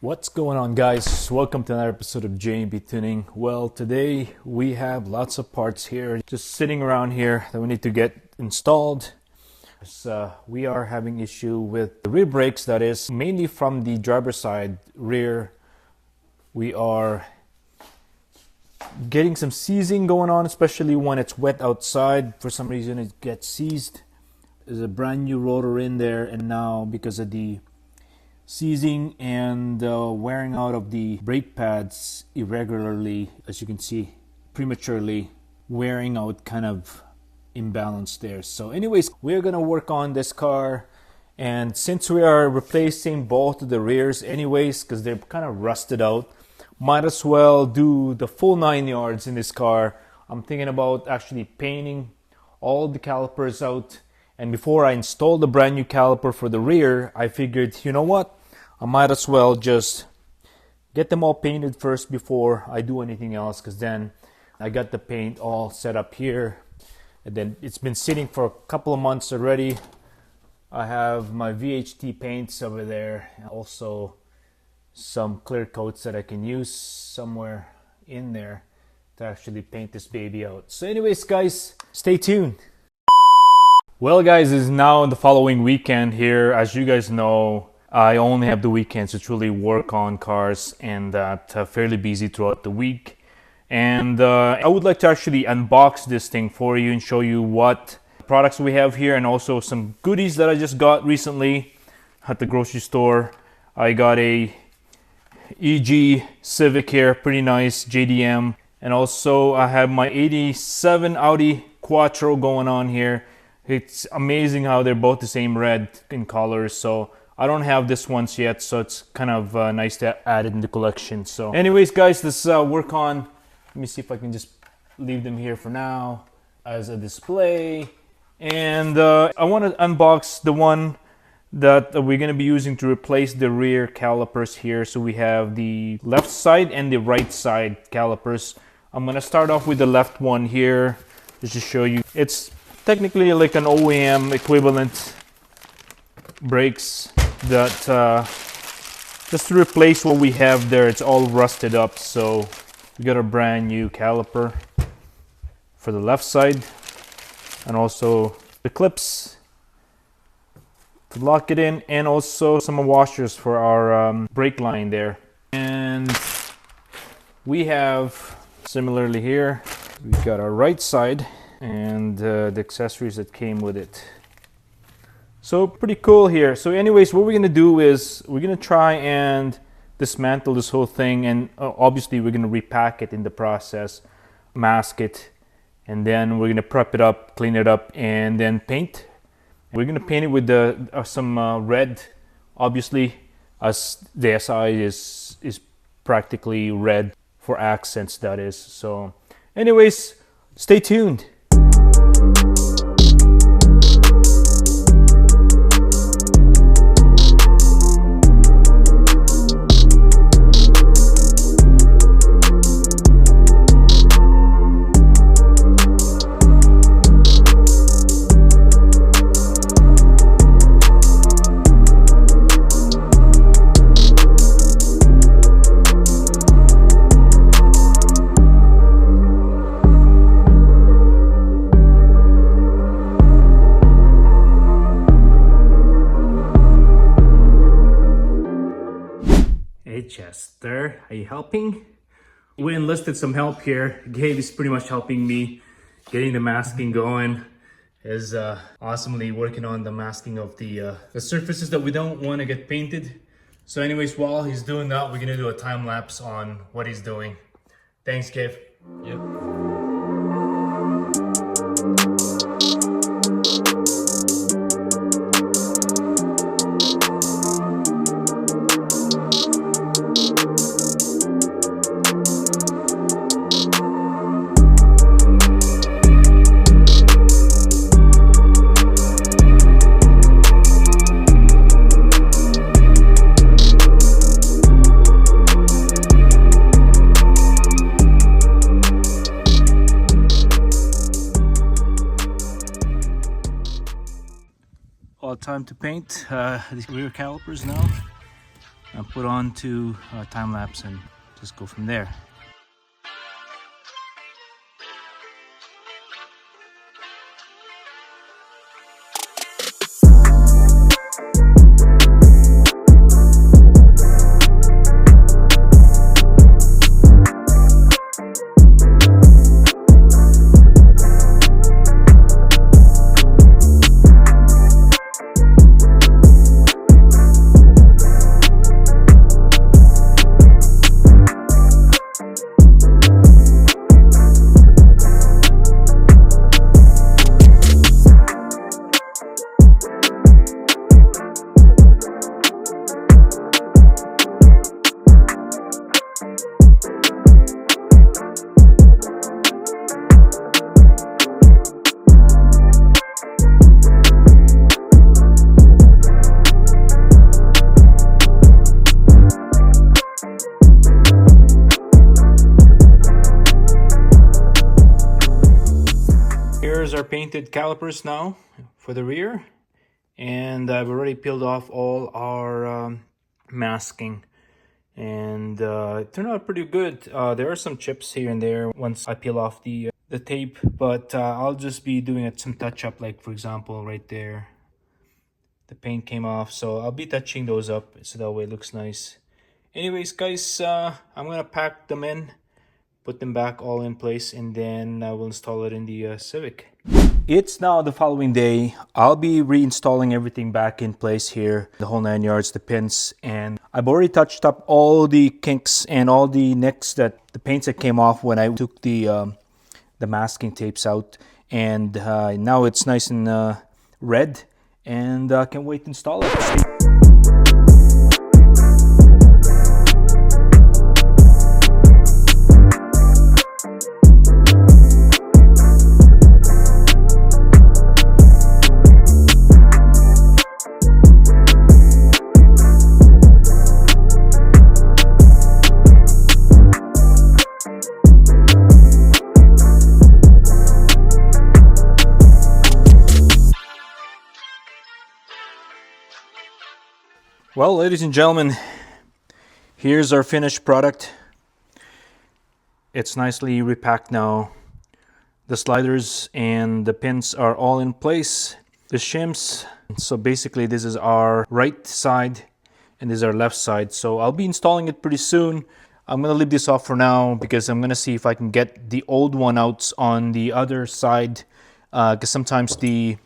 What's going on, guys? Welcome to another episode of JNB Tuning. Well, today we have lots of parts here just sitting around here that we need to get installed. We are having issue with the rear brakes, that is mainly from the driver's side rear. We are getting some seizing going on, especially when it's wet outside. For some reason it gets seized. There's a brand new rotor in there, and now because of the seizing and wearing out of the brake pads irregularly, as you can see, prematurely wearing out, kind of imbalanced there. So anyways, we're gonna work on this car, and since we are replacing both of the rears anyways because they're kind of rusted out, might as well do the full 9 yards in this car. I'm thinking about actually painting all the calipers out. And before I install the brand new caliper for the rear, I figured, you know what? I might as well just get them all painted first before I do anything else, because then I got the paint all set up here. And then it's been sitting for a couple of months already. I have my VHT paints over there. Also some clear coats that I can use somewhere in there to actually paint this baby out. So anyways, guys, stay tuned. Well, guys, it's now the following weekend here. As you guys know, I only have the weekends to truly work on cars, and that fairly busy throughout the week. And I would like to actually unbox this thing for you and show you what products we have here, and also some goodies that I just got recently at the grocery store. I got a EG Civic here, pretty nice JDM. And also I have my 87 Audi Quattro going on here. It's amazing how they're both the same red in color. So I don't have this ones yet, so it's kind of nice to add it in the collection. So anyways, guys, let's work on, let me see if I can just leave them here for now as a display. And I want to unbox the one that we're going to be using to replace the rear calipers here. So we have the left side and the right side calipers. I'm going to start off with the left one here just to show you. It's technically like an OEM equivalent brakes that just to replace what we have there. It's all rusted up, so we got a brand new caliper for the left side, and also the clips to lock it in, and also some washers for our brake line there. And we have similarly here, we've got our right side and the accessories that came with it. So pretty cool here. So anyways, what we're gonna do is we're gonna try and dismantle this whole thing, and obviously we're gonna repack it in the process, mask it, and then we're gonna prep it up, clean it up, and then paint. We're gonna paint it with some red, obviously, as the SI is practically red for accents, that is. So anyways, stay tuned. Chester, are you helping? We enlisted some help here. Gabe is pretty much helping me getting the masking going. Is awesomely working on the masking of the surfaces that we don't want to get painted. So anyways, while he's doing that, we're gonna do a time lapse on what he's doing. Thanks, Gabe. Yep. Time to paint the rear calipers now. and put on to time-lapse and just go from there. Here's our painted calipers now for the rear, and I've already peeled off all our masking, and it turned out pretty good. There are some chips here and there once I peel off the tape, but I'll just be doing some touch-up, like for example right there the paint came off, so I'll be touching those up so that way it looks nice. Anyways guys, I'm gonna pack them in, put them back all in place, and then we'll install it in the Civic. It's now the following day. I'll be reinstalling everything back in place here, the whole 9 yards, the pins, and I've already touched up all the kinks and all the nicks, that the paints that came off when I took the masking tapes out, and now it's nice and red, and I can't wait to install it. Well, ladies and gentlemen, here's our finished product. It's nicely repacked now. The sliders and the pins are all in place. The shims. So basically this is our right side and this is our left side. So I'll be installing it pretty soon. I'm going to leave this off for now because I'm going to see if I can get the old one out on the other side. Because sometimes the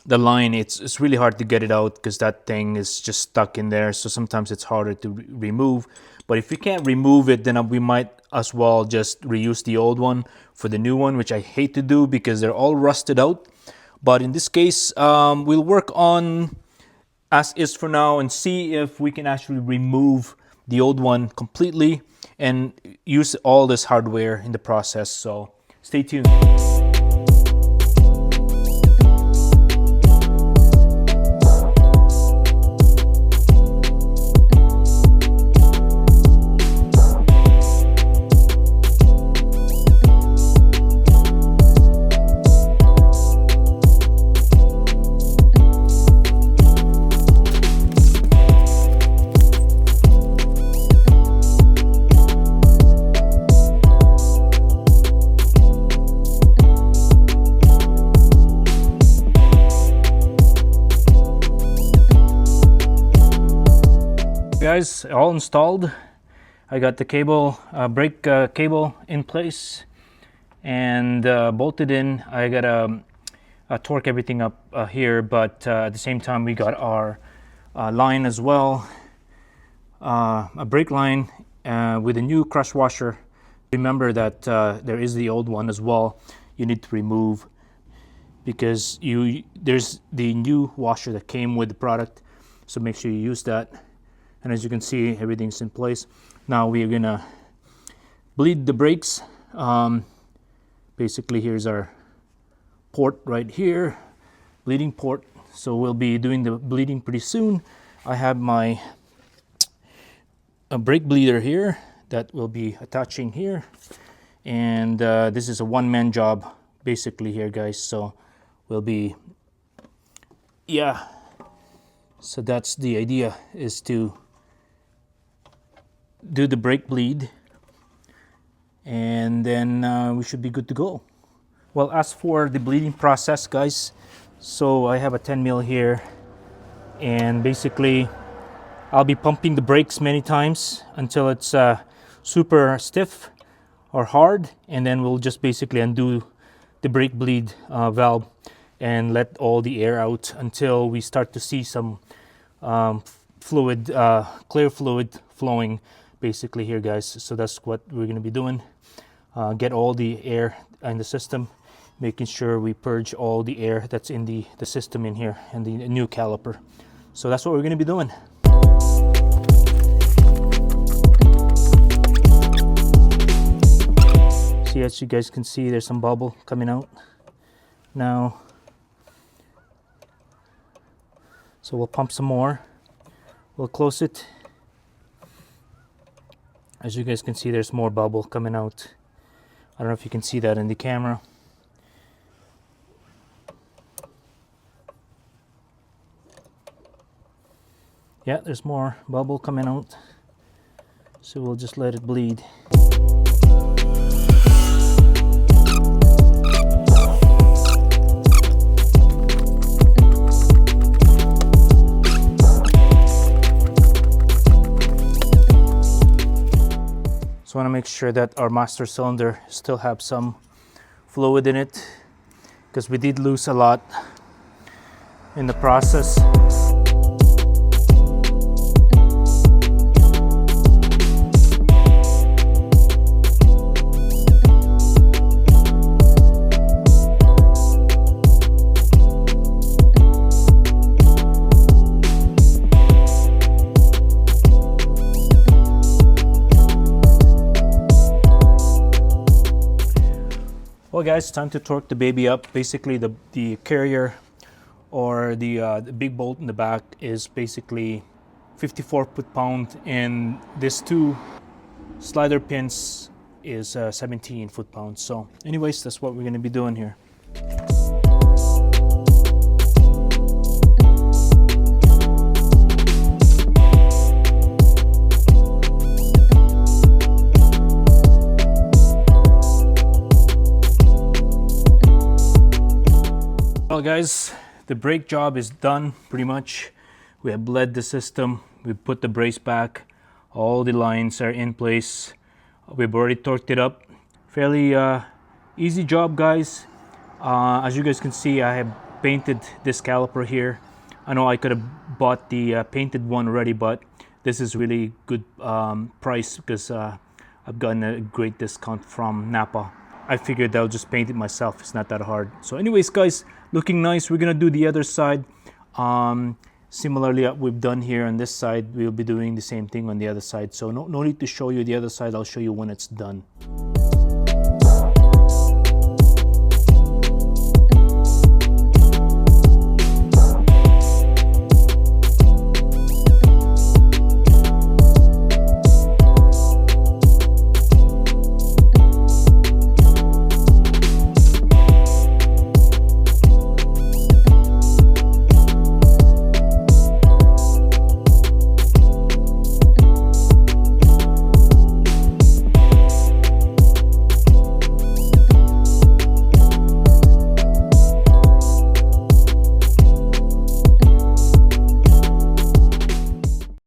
line, it's really hard to get it out because that thing is just stuck in there, so sometimes it's harder to remove. But if we can't remove it, then we might as well just reuse the old one for the new one, which I hate to do because they're all rusted out. But in this case, we'll work on as is for now and see if we can actually remove the old one completely and use all this hardware in the process. So stay tuned. Guys, all installed. I got the cable, brake cable in place and bolted in. I gotta torque everything up here, but at the same time we got our line as well, a brake line with a new crush washer. Remember that there is the old one as well you need to remove because there's the new washer that came with the product, so make sure you use that. And as you can see, everything's in place. Now we're gonna bleed the brakes. Basically, here's our port right here, bleeding port. So we'll be doing the bleeding pretty soon. I have my brake bleeder here that will be attaching here. And this is a one-man job basically here, guys. So we'll be, yeah. So that's the idea, is to do the brake bleed, and then we should be good to go. Well, as for the bleeding process, guys, so I have a 10 mil here, and basically I'll be pumping the brakes many times until it's super stiff or hard, and then we'll just basically undo the brake bleed valve and let all the air out until we start to see some fluid, clear fluid flowing basically here, guys. So that's what we're going to be doing. Get all the air in the system, making sure we purge all the air that's in the system in here and the new caliper. So that's what we're going to be doing. See, as you guys can see, there's some bubble coming out now. So we'll pump some more. We'll close it. As you guys can see, there's more bubble coming out. I don't know if you can see that in the camera. Yeah, there's more bubble coming out. So we'll just let it bleed. So I want to make sure that our master cylinder still have some fluid in it, because we did lose a lot in the process. Well, guys, time to torque the baby up. Basically, the carrier or the big bolt in the back is basically 54 foot-pound, and these two slider pins is 17 foot-pound. So, anyways, that's what we're going to be doing here. Well, guys, the brake job is done pretty much. We have bled the system, we put the brace back, all the lines are in place. We've already torqued it up. Fairly easy job, guys. As you guys can see, I have painted this caliper here. I know I could have bought the painted one already, but this is really good price because I've gotten a great discount from Napa. I figured I'll just paint it myself. It's not that hard. So anyways, guys, looking nice. We're gonna do the other side. Similarly, what we've done here on this side, we'll be doing the same thing on the other side. So no need to show you the other side. I'll show you when it's done.